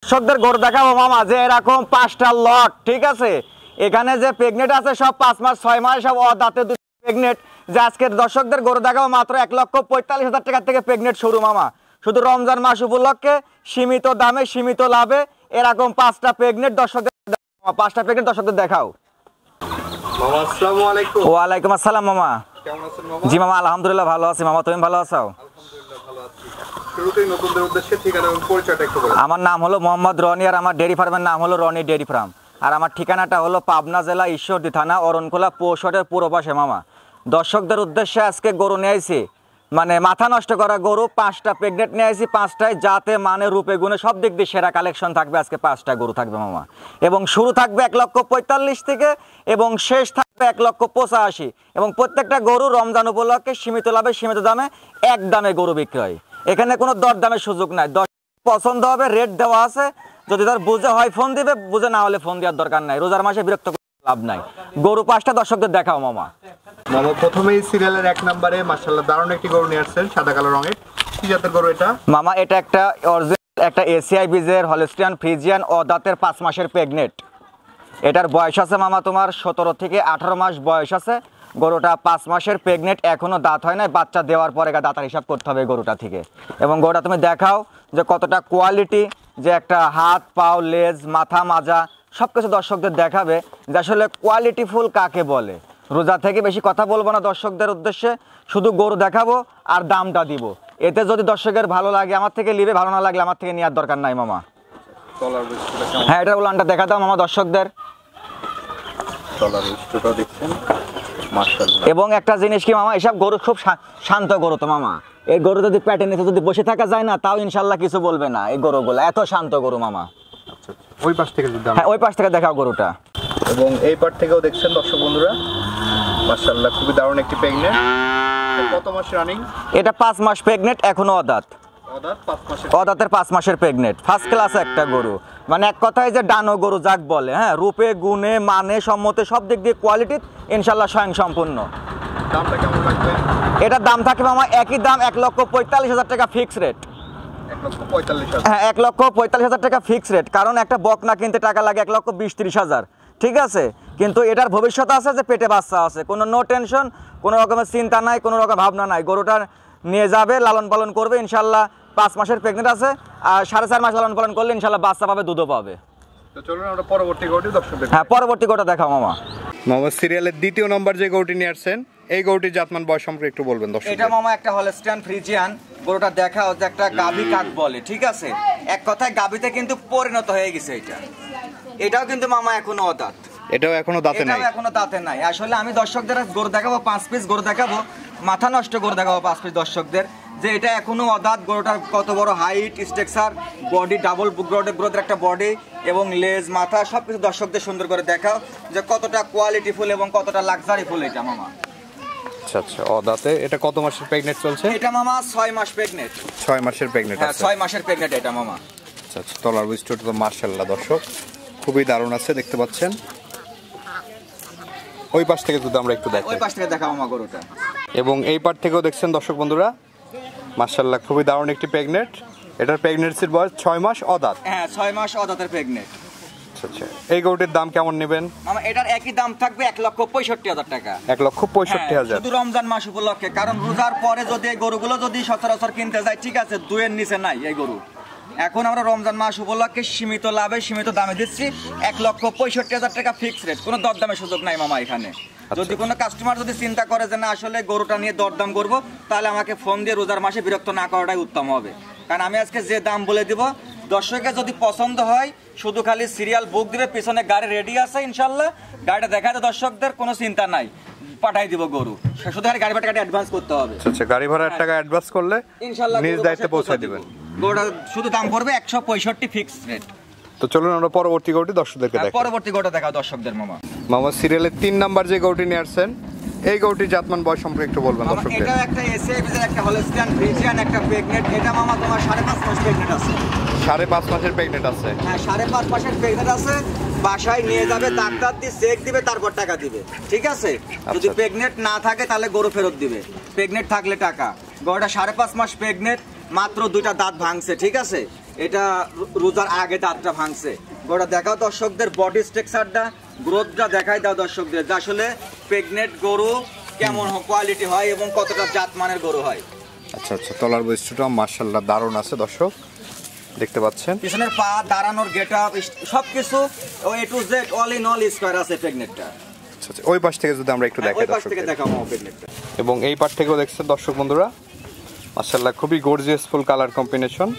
দর্শকদের গরু দেখাবো মামা যে এরকম 5টা লট, ঠিক আছে। এখানে যে প্রেগনেন্ট আছে সব 5 মাস 6 মাস সব দাঁতে প্রেগনেন্ট। যে আজকের দর্শকদের গরু দেখাবো মাত্র 1,45,000 টাকা থেকে প্রেগনেন্ট শুরু মামা। শুধু রমজান মাস উপলক্ষে সীমিত দামে সীমিত লাভে এরকম 5টা প্রেগনেন্ট দর্শকদের, 5টা প্রেগনেন্ট দর্শকদের দেখাও মামা। আসসালামু আলাইকুম। ওয়ালাইকুম আসসালাম মামা। কেমন আছেন মামা? জি মামা আলহামদুলিল্লাহ ভালো আছি মামা, তুমি ভালো আছো? আলহামদুলিল্লাহ ভালো আছি। শুরুতেই নতুনদের উদ্দেশ্যে ঠিকানা এবং পরিচয়টা একটু বলুন। আমার নাম হলো মোহাম্মদ রনি আর আমার ডেয়ারি ফার্মের নাম হলো রনি ডেয়ারি ফার্ম। আর আমার ঠিকানাটা হলো পাবনা জেলা ঈশ্বরদী থানা অরণখোলা পৌষটের পূর্ব পাশে মামা। দর্শকদের উদ্দেশ্যে আজকে গরু নিয়ে আইছি, মানে মাথা নষ্ট করা গরু 5টা প্রেগনেন্ট নিয়ে আইছি। 5টায় যাতে মানে রূপে গুণে সব দিক দিয়ে সেরা কালেকশন থাকবে। আজকে 5টা গরু থাকবে মামা, এবং শুরু থাকবে 1,45,000 থেকে এবং শেষ থাকবে 1,85,000। এবং প্রত্যেকটা গরু রমজান উপলক্ষে সীমিত লাভে সীমিত দামে এক দামে গরু বিক্রয়। এখানে কোনো দর দামের সুযোগ নাই। পছন্দ হবে রেট দেওয়া আছে, যদি তার বুঝে হয় ফোন দিবে, বুঝে না হলে ফোন দেওয়ার দরকার নাই। রোজার মাসে বিরক্ত লাভ নাই। গরু 5টা দর্শকদের দেখাও মামা। মামা প্রথমেই সিরিয়ালের 1 নম্বরে মাশাআল্লাহ দারুণ একটি গরু নিয়ে আসছেন, সাদা কালো রঙের। কি জাতের গরু এটা? মামা এটা একটা অরিজিনাল একটা এসিআই বীজের হলস্টিয়ান ফ্রিজিয়ান ও দাঁতের 5 মাসের প্রেগনেন্ট। এটার বয়স আছে মামা তোমার 17 থেকে 18 মাস বয়স আছে। গরুটা 5 মাসের প্রেগনেন্ট, এখনো দাঁত হয় নাই। বাচ্চা দেওয়ার পরে দাঁতার হিসাব করতে হবে গরুটা থেকে। এবং গরুটা তুমি দেখাও যে কতটা কোয়ালিটি, যে একটা হাত পাও লেজ মাথা মাজা সব কিছু দর্শকদের দেখাবে যে আসলে কোয়ালিটিফুল কাকে বলে। রোজা থেকে বেশি কথা বলবো না দর্শকদের উদ্দেশ্যে, শুধু গরু দেখাবো আর দামটা দিব। এতে যদি দর্শকের ভালো লাগে আমার থেকে নিবে, ভালো না লাগলে আমার থেকে নেওয়ার দরকার নাই মামা। হ্যাঁ এটা উলানটা দেখা দাও মামা দর্শকদের। এবং একটা জিনিস কি মামা, এসব গরু খুব শান্ত গরু তো মামা। এই গরু যদি পেটে নিতে যদি বসে থাকা যায় না তাও ইনশাল্লাহ কিছু বলবে না। এই গরুগুলো এত শান্ত গরু মামা। ওই পাশ থেকে হ্যাঁ ওই পাশ থেকে দেখাও গরুটা। এবং এই পাশ থেকেও দেখছেন দর্শক বন্ধুরা, মাশাআল্লাহ খুবই দারুণ একটি প্রেগনেন্ট। কত মাস রানিং? এটা 5 মাস প্রেগনেন্ট, এখনো অদাঁত। অদাঁতের 5 মাসের প্রেগনেন্ট, ফার্স্ট ক্লাস একটা গরু। মানে এক কথায় যে ডানো গরু যাক বলে, হ্যাঁ রূপে গুণে মানে সম্মতে সব দিক দিয়ে কোয়ালিটি ইনশাল্লাহ স্বয়ং সম্পূর্ণ। দামটা কেমন থাকবে? এটার দাম থাকবে মামা একই দাম 1,45,000 টাকা ফিক্স রেট। 1,45,000? হ্যাঁ 1,45,000 টাকা ফিক্স রেট। কারণ একটা বকনা কিনতে টাকা লাগে 1,20,000-30,000, ঠিক আছে। কিন্তু এটার ভবিষ্যৎ আছে, যে পেটে বাচ্চা আছে, কোনো নো টেনশন, কোনো রকমের চিন্তা নাই, কোনো রকম ভাবনা নাই। গরুটা নিয়ে যাবে, লালন পালন করবে ইনশাল্লাহ। 5 মাসের প্রেগনেন্ট আছে, আর 4.5 মাস লালন পালন করলে ইনশাল্লাহ বাচ্চা পাবে, দুধও পাবে। তো চলুন আমরা পরবর্তী গরুটি দর্শকদের। হ্যাঁ পরবর্তী গরুটা দেখাও মামা। মামা সিরিয়ালের 2য় নম্বর যে গরুটি নিয়ে আসছেন, এই গরুটির জাতমান বয়স সম্পর্কে একটু বলবেন দর্শক। এটা মামা একটা হলস্টিয়ান ফ্রিজিয়ান। গরুটা দেখাও যে একটা গাভী কাক বলে, ঠিক আছে। এক কথায় গাভীতে কিন্তু পরিণত হয়ে গেছে এটা। এটাও কিন্তু মামা এখনো অদাঁত। এটাও এখনো দাঁতে নাই? এখনো দাঁতে নাই। আসলে আমি দর্শকদের গরু দেখাবো 5 পিস গরু দেখাবো, মাথা নষ্ট গরু দেখাবো 5 পিস দর্শকদের, যে এটা এখনো অদাঁত। গরুটার কত বড় হাইট, স্ট্রাকচার, বডি ডাবল গ্রোথের একটা বডি এবং লেজ মাথা সবকিছু দর্শকদের সুন্দর করে দেখাও যে কতটা কোয়ালিটিফুল এবং কতটা লাক্সারিফুল এটা মামা। আচ্ছা আচ্ছা, অদাঁতে। এটা কত মাসের প্রেগনেন্ট চলছে? এটা মামা 6 মাস প্রেগনেন্ট। 6 মাসের প্রেগনেন্ট হ্যাঁ আছে? 6 মাসের প্রেগনেন্ট এটা মামা। আচ্ছা আচ্ছা, তলার বৈশিষ্ট্যটা তো মাশাআল্লাহ দর্শক খুবই দারুণ আছে, দেখতে পাচ্ছেন। ওই পাশ থেকে যদি আমরা একটু দেখাই। ওই পাশ থেকে দেখাও মামা গরুটা। এবং এই পাশ থেকেও দেখছেন দর্শক বন্ধুরা, মাশাআল্লাহ খুবই দারুণ একটি প্রেগনেন্ট। এটার প্রেগনেন্সির বয়স 6 মাস অদাঁত। হ্যাঁ 6 মাস অদাঁতের প্রেগনেন্ট। আচ্ছা আচ্ছা, এই গরুটির দাম কেমন নেবেন? মামা এটার একই দাম থাকবে 1,65,000 টাকা। 1,65,000? শুধু রমজান মাস উপলক্ষে। কারণ রোজার পরে যদি এই গরুগুলো যদি সচরাচর কিনতে যায়, ঠিক আছে, 2 এর নিচে নাই এই গরু। এখন আমরা রমজান মাস উপলক্ষে সীমিত লাভে সীমিত দামে দিচ্ছি 1,65,000 টাকা ফিক্স রেট। কোনো দরদামের সুযোগ নাই মামা এখানে। যদি কোনো কাস্টমার যদি চিন্তা করে যে না আসলে গরুটা নিয়ে দরদাম করবো, তাহলে আমাকে ফোন দিয়ে রোজার মাসে বিরক্ত না করাটাই উত্তম হবে। কারণ আমি আজকে যে দাম বলে দিব, দর্শকের যদি পছন্দ হয় শুধু খালি সিরিয়াল বুক দিবে, পিছনে গাড়ি রেডি আছে ইনশাল্লাহ, গাড়িটা দেখাতে দর্শকদের কোনো চিন্তা নাই, পাঠাই দিব গরু। শুধু খালি গাড়ি ভাড়াটা অ্যাডভান্স করতে হবে। আচ্ছা, গাড়ি ভাড়ার টাকা অ্যাডভান্স করলে ইনশাআল্লাহ নিজ দায়িত্বে পৌঁছে দিবেন। গরুটা শুধু দাম পড়বে 165 ফিক্স রেট। তো চলুন আমরা পরবর্তী গরুটি দর্শকদেরকে দেখাই। পরবর্তী গরুটা দেখাও দর্শকদের মামা। মামা সিরিয়ালের 3 নাম্বার যে গরুটি নিয়ে আসছেন, এই গরুটির জাতমান বয়স সম্পর্কে একটু বলবেন দর্শকদের। এটা একটা এসএফ এর একটা হলস্টিয়ান ফ্রিজিয়ান একটা প্রেগনেন্ট। এটা মামা তোমার 5.5 মাস প্রেগনেন্ট আছে। 5.5 মাসের প্রেগনেন্ট আছে? হ্যাঁ 5.5 মাসের প্রেগনেন্ট আছে। বাসায় নিয়ে যাবে, ডাক্তার দিয়ে চেক দিবে, তারপর টাকা দিবে, ঠিক আছে। যদি প্রেগনেন্ট না থাকে তাহলে গরু ফেরত দিবে, প্রেগনেন্ট থাকলে টাকা। গরুটা 5.5 মাস প্রেগনেন্ট, মাত্র 2টা দাঁত ভাঙছে, ঠিক আছে। এটা রোজার আগে দাঁতটা ভাঙছে। গরুটা দেখাও দর্শকদের, বডি স্ট্রাকচারটা, গ্রোথটা দেখাই দাও দর্শকদের, যে আসলে প্রেগনেন্ট গরু কেমন কোয়ালিটি হয় এবং কতটা জাতমানের গরু হয়। আচ্ছা আচ্ছা, তলার বৈশিষ্ট্যটা মাশাআল্লাহ দারুণ আছে দর্শক, দেখতে পাচ্ছেন। পিছনের পা, দাঁড়ানোর গেটআপ সবকিছু A to Z all in all square আছে প্রেগনেন্টটা। আচ্ছা আচ্ছা, ওই পাশ থেকে যদি আমরা একটু দেখাই ওই পাশ থেকে দর্শক, দেখাবো প্রেগনেন্টটা। এবং এই পাশ থেকেও দেখছেন দর্শক বন্ধুরা, মাশাআল্লাহ খুবই গর্জিয়াস ফুল কালার কম্বিনেশন।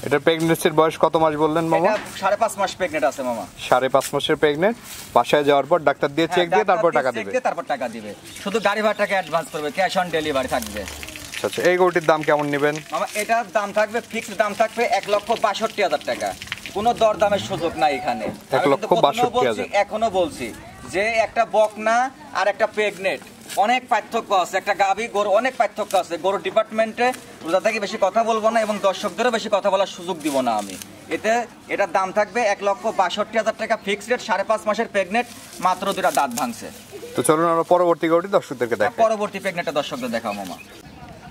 এটার প্রেগন্যান্সির বয়স কত মাস বললেন মামা? এটা 5.5 মাস প্রেগনেন্ট আছে মামা। 5.5 মাসের প্রেগনেন্ট। বাসায় যাওয়ার পর ডাক্তার দিয়ে চেক দিয়ে তারপর টাকা দিবে। তারপর টাকা দিবে, শুধু গাড়ি ভাড়া টাকা অ্যাডভান্স করবে, ক্যাশ অন ডেলিভারি থাকবে। আচ্ছা আচ্ছা, এই গরুটির দাম কেমন নেবেন মামা? এটার দাম থাকবে, ফিক্সড দাম থাকবে 1,62,000 টাকা, কোনো দরদামের সুযোগ নাই এখানে। 1,62,000। এখনো বলছি যে একটা বকনা আর একটা প্রেগনেন্ট অনেক পার্থক্য আছে, একটা গাভী গরু অনেক পার্থক্য আছে। গরুর ডিপার্টমেন্টে রোজা থেকে বেশি কথা বলবো না এবং দর্শকদেরও বেশি কথা বলার সুযোগ দিব না আমি। এটার দাম থাকবে 1,62,000 টাকা, ফিক্সড রেট, 5.5 মাসের প্রেগনেন্ট, মাত্র 2টা দাঁত ভাঙছে। তো চলুন আমরা পরবর্তী গরুটি দর্শকদেরকে দেখাই। পরবর্তী প্রেগনেন্টটা দর্শকদের দেখাও মামা।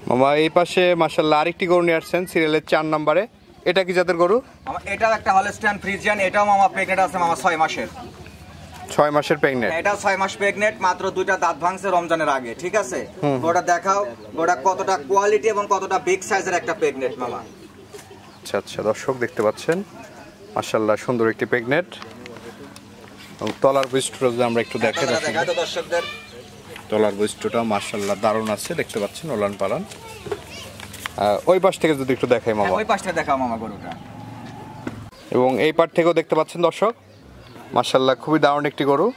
মামা এই পাশে মাশাআল্লাহ আরেকটি গরু নিয়ে আসছেন সিরিয়ালের 4 নম্বরে। এটা কি জাতের গরু? এটাও একটা হলস্টাইন ফ্রিজিয়ান, এটাও মামা প্রেগনেন্ট আছে মামা 6 মাসের। 6 মাসের প্রেগনেন্ট। এটা 6 মাস প্রেগনেন্ট, মাত্র 2টা দাঁত ভাঙছে রমজানের আগে, ঠিক আছে? ওটা দেখাও, ওটা কতটা কোয়ালিটি এবং কতটা বিগ সাইজের একটা প্রেগনেন্ট মামা। আচ্ছা আচ্ছা, দর্শক দেখতে পাচ্ছেন মাশাআল্লাহ সুন্দর একটি প্রেগনেন্ট। এবং তলার বৈশিষ্ট্য যদি আমরা একটু দেখাই দর্শকদের, তলার বৈশিষ্ট্যটা মাশাআল্লাহ দারুণ আছে, দেখতে পাচ্ছেন ওলান পালান। ওই পাশ থেকে যদি একটু দেখাই মামা। ওই পাশটা দেখাও মামা গরুটা। এবং এই পাশ থেকেও দেখতে পাচ্ছেন দর্শক, মাশাআল্লাহ খুবই দারুণ একটি গরু।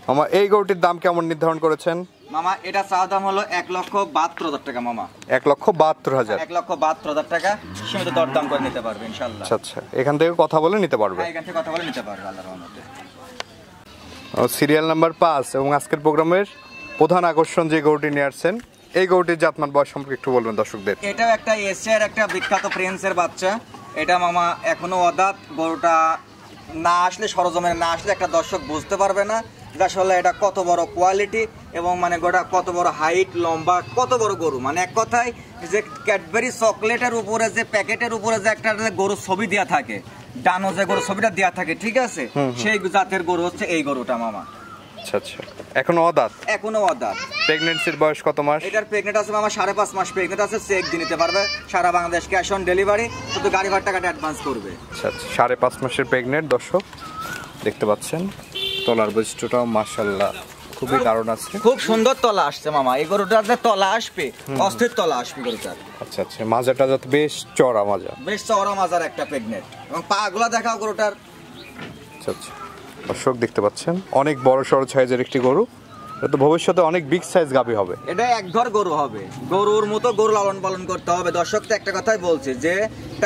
মামা এই গরুটির দাম কেমন নির্ধারণ করেছেন? মামা এটা চাওয়া দাম হলো 1,72,000 টাকা মামা। 1,72,000। 1,72,000 টাকা, সীমিত দরদাম করে নিতে পারবে ইনশাআল্লাহ। আচ্ছা আচ্ছা, এখান থেকে কথা বলে নিতে পারবে। এখান থেকে কথা বলে নিতে পারবে আল্লাহর রহমতে। সিরিয়াল নাম্বার 5 এবং আজকের প্রোগ্রামের প্রধান আকর্ষণ যে গরুটি নিয়ে আসছেন, এই গরুটির জাতমান বয়স সম্পর্কে একটু বলবেন দর্শকদের। এটাও একটা এশিয়ার একটা বিখ্যাত প্রিন্সের বাচ্চা। এটা মামা এখনো অদাঁত। গরুটা না আসলে, সরজমিনে না আসলে একটা দর্শক বুঝতে পারবে না যে আসলে এটা কত বড় কোয়ালিটি এবং মানে গরুটা কত বড় হাইট, লম্বা, কত বড় গরু। মানে এক কথায় যে ক্যাডবেরি চকলেটের উপরে যে প্যাকেটের উপরে যে একটা গরুর ছবি দেওয়া থাকে, ডানো যে গরুর ছবিটা দেওয়া থাকে, ঠিক আছে, সেই জাতের গরু হচ্ছে এই গরুটা মামা। আচ্ছা আচ্ছা, এখনো অদাঁত। এখনো অদাঁত। প্রেগন্যান্সির বয়স কত মাস? এটার প্রেগনেন্ট আছে মামা 5.5 মাস প্রেগনেন্ট আছে, চেক দিয়ে নিতে পারবে সারা বাংলাদেশ, ক্যাশ অন ডেলিভারি, শুধু গাড়ি ভাড়া টাকাটা অ্যাডভান্স করবে। আচ্ছা আচ্ছা, 5.5 মাসের প্রেগনেন্ট দর্শক দেখতে পাচ্ছেন। তলার বৈশিষ্ট্যটাও মাশাআল্লাহ খুবই দারুণ আছে, খুব সুন্দর তলা আসছে মামা। এই গরুটার যে তলা আসবে, অস্থির তলা আসবে গরুটার। আচ্ছা আচ্ছা, মাজাটা যাতে বেশ চড়া মাজা, বেশ চওড়া মাজার একটা প্রেগনেন্ট। এবং পা গুলা দেখাও গরুটার। আচ্ছা আচ্ছা, দর্শক দেখতে পাচ্ছেন অনেক বড় সড়ো সাইজের একটি গরু। এটা তো ভবিষ্যতে অনেক বিগ সাইজ গাভী হবে। এটা এক ঘর গরু হবে, গরুর মতো গরু লালন পালন করতে হবে। দর্শক তো একটা কথাই বলছে যে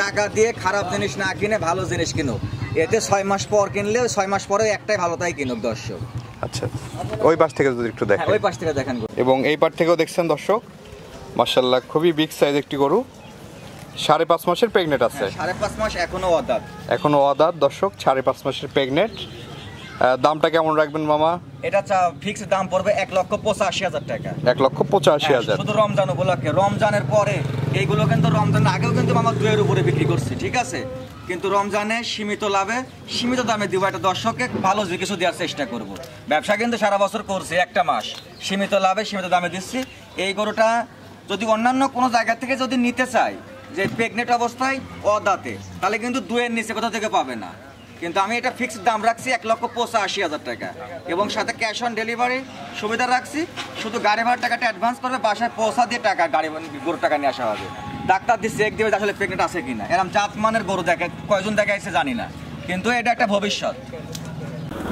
টাকা দিয়ে খারাপ জিনিস না কিনে ভালো জিনিস কিনুক। এতে 6 মাস পর কিনলে 6 মাস পরে একটাই ভালোটাই কিনুক দর্শক। আচ্ছা, ওই পাশ থেকে যদি একটু দেখেন। ওই পাশ থেকে দেখেন। এবং এই পাশ থেকেও দেখছেন দর্শক, মাশাআল্লাহ খুবই বিগ সাইজ একটি গরু। 5.5 মাসের প্রেগনেন্ট আছে। 5.5 মাস, এখনো অদাঁত। এখনো অদাঁত দর্শক, 5.5 মাসের প্রেগনেন্ট। দামটা কেমন রাখবেন মামা? এটা ফিক্সড দাম পড়বে 1,85,000 টাকা। 1,85,000। শুধু রমজান উপলক্ষে। রমজানের পরে এইগুলো কিন্তু রমজানের আগেও কিন্তু মামা 2 এর উপরে বিক্রি করছে, ঠিক আছে? কিন্তু রমজানে সীমিত লাভে সীমিত দামে দিব, একটা দর্শককে ভালো কিছু দেওয়ার চেষ্টা করব। ব্যবসা কিন্তু সারা বছর করছি, একটা মাস সীমিত লাভে সীমিত দামে দিচ্ছি। এই গরুটা যদি অন্যান্য কোনো জায়গা থেকে যদি নিতে চাই, যে প্রেগনেন্ট অবস্থায় অদাঁতে, তাহলে কিন্তু 2 এর নিচে কোথা থেকে পাবে না। কিন্তু আমি এটা ফিক্সড দাম রাখছি 1,85,000 টাকা এবং সাথে ক্যাশ অন ডেলিভারি সুবিধা রাখছি। শুধু গাড়ি ভাড়ার টাকাটা অ্যাডভান্স করবে, বাসায় পৌঁছা দিয়ে টাকা গরুর টাকা নিয়ে আসা হবে। ডাক্তার দিয়ে চেক দেবে আসলে প্রেগনেন্ট আছে কিনা। এরকম জাতমানের গরু দেখে কয়জন দেখাইছে জানি না, কিন্তু এটা একটা ভবিষ্যৎ।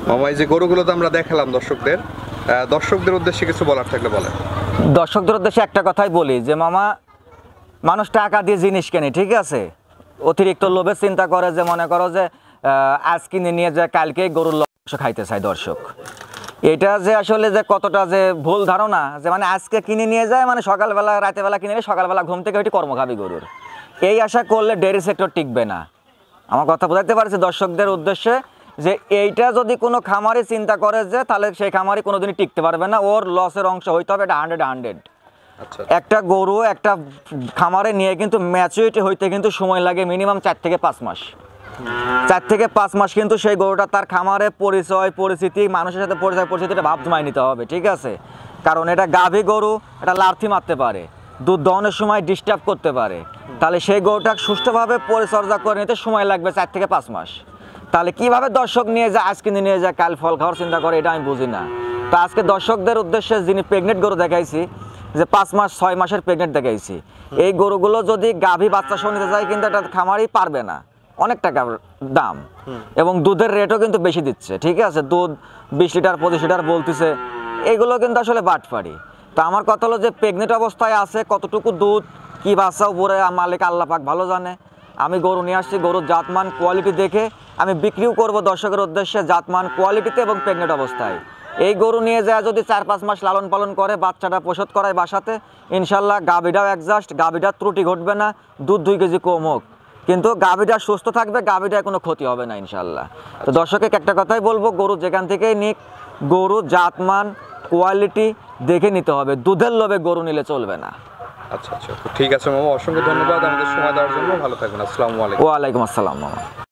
মামা এই যে গরুগুলো তো আমরা দেখালাম দর্শকদের উদ্দেশ্যে কিছু বলার থাকলে বলেন। দর্শকদের উদ্দেশ্যে একটা কথাই বলি যে মামা, মানুষ টাকা দিয়ে জিনিস কেনে, ঠিক আছে, অতিরিক্ত লোভের চিন্তা করে, যে মনে করো যে আজ কিনে নিয়ে যায় কালকেই গরুর মাংস খাইতে চায় দর্শক। এটা যে আসলে যে কতটা যে ভুল ধারণা, যে মানে আজকে কিনে নিয়ে যায় মানে সকালবেলা রাতেবেলা কিনে নিয়ে সকালবেলা ঘুম থেকে ওইটি কর্ম খাবি গরুর, এই আশা করলে ডেয়ারি সেক্টর টিকবে না। আমার কথা বোঝাতে পারছি দর্শকদের উদ্দেশ্যে, যে এইটা যদি কোনো খামারি চিন্তা করে যে, তাহলে সেই খামারি কোনোদিনই টিকতে পারবে না, ওর লসের অংশ হইতে হবে, এটা 100। আচ্ছা একটা গরু একটা খামারে নিয়ে কিন্তু ম্যাচুরিটি হইতে কিন্তু সময় লাগে মিনিমাম 4 থেকে 5 মাস। 4 থেকে 5 মাস কিন্তু সেই গরুটা তার খামারে পরিচয় পরিস্থিতি মানুষের সাথে পরিচয় পরিস্থিতিটা ভাব জমায় নিতে হবে, ঠিক আছে? কারণ এটা গাভী গরু, এটা লাথি মারতে পারে, দুধ দহনের সময় ডিস্টার্ব করতে পারে, তাহলে সেই গরুটা সুষ্ঠুভাবে পরিচর্যা করে নিতে সময় লাগবে 4 থেকে 5 মাস। তাহলে কিভাবে দর্শক নিয়ে যায়, আজকে নিয়ে যায় কাল ফল খাওয়ার চিন্তা করে, এটা আমি বুঝি না। তো আজকে দর্শকদের উদ্দেশ্যে যিনি প্রেগনেন্ট গরু দেখাইছি, যে 5 মাস 6 মাসের প্রেগনেন্ট দেখাইছি, এই গরুগুলো যদি গাভী বাচ্চা সহ নিতে যায় কিন্তু এটা খামারই পারবে না, অনেক টাকা দাম, এবং দুধের রেটও কিন্তু বেশি দিচ্ছে, ঠিক আছে? দুধ 20 লিটার 25 লিটার বলতেছে, এগুলো কিন্তু আসলে বাটপাড়ি। তো আমার কথা হলো যে প্রেগনেন্ট অবস্থায় আছে, কতটুকু দুধ কি বাচ্চা উপরে মালিক আল্লাহ পাক ভালো জানে। আমি গরু নিয়ে আসছি, গরুর জাতমান কোয়ালিটি দেখে আমি বিক্রিও করব দর্শকের উদ্দেশ্যে, জাতমান কোয়ালিটিতে এবং প্রেগনেন্ট অবস্থায়। এই গরু নিয়ে যায় যদি 4-5 মাস লালন পালন করে, বাচ্চাটা প্রসব করায় বাসাতে, ইনশাল্লাহ গাভীটাও অ্যাডজাস্ট, গাভীটার ত্রুটি ঘটবে না, দুধ 2 কেজি কম হোক, কিন্তু গাভীটা সুস্থ থাকবে, গাভীটার কোনো ক্ষতি হবে না ইনশাল্লাহ। তো দর্শকে একটা কথাই বলবো, গরু যেখান থেকেই নিক, গরু জাতমান কোয়ালিটি দেখে নিতে হবে, দুধের লোভে গরু নিলে চলবে না। আচ্ছা আচ্ছা, তো ঠিক আছে মামা, অসংখ্য ধন্যবাদ আমাদের সময় দেওয়ার জন্য। ভালো থাকবেন, আসসালামু আলাইকুম। ওয়ালাইকুম আসসালাম মামা।